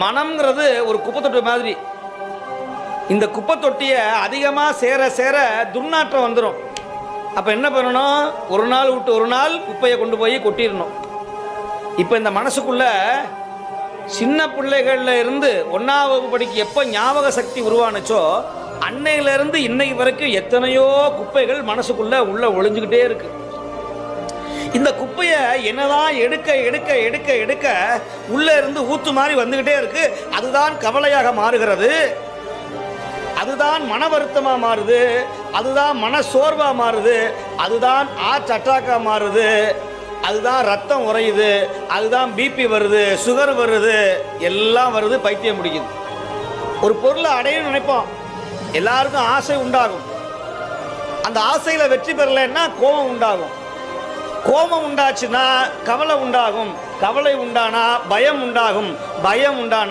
மனம்ங்கிறது ஒரு குப்பை தொட்டி மாதிரி. இந்த குப்பை தொட்டியை அதிகமாக சேர சேர துர்நாற்றம் வந்துடும். அப்போ என்ன பண்ணணும்? ஒரு நாள் விட்டு ஒரு நாள் குப்பையை கொண்டு போய் கொட்டிடணும். இப்போ இந்த மனசுக்குள்ள சின்ன பிள்ளைகள்ல இருந்து 1ஆம் வகுப்பு படிக்க எப்போ ஞாபக சக்தி உருவானுச்சோ அன்னையிலிருந்து இன்னைக்கு வரைக்கும் எத்தனையோ குப்பைகள் மனசுக்குள்ள உள்ள ஒளிஞ்சுக்கிட்டே இருக்கு. இந்த குப்பையை என்னதான் எடுக்க எடுக்க எடுக்க எடுக்க உள்ள இருந்து ஊத்து மாதிரி வந்துகிட்டே இருக்கு. அதுதான் கவலையாக மாறுகிறது, அதுதான் மன வருத்தமா மாறுது, அதுதான் மன சோர்வா மாறுது, அதுதான் ஹார்ட் அட்டாக்கா மாறுது, அதுதான் ரத்தம் உறையுது, அதுதான் பிபி வருது, சுகர் வருது, எல்லாம் வருது, பைத்தியம் பிடிக்குது. ஒரு பொருளை அடையணும்னு நினைப்போம், எல்லாருக்கும் ஆசை உண்டாகும். அந்த ஆசையில வெற்றி பெறலைன்னா கோபம் உண்டாகும். கோபம் உண்டாச்சுன்னா கவலை உண்டாகும். கவலை உண்டானா பயம் உண்டாகும். பயம் உண்டானா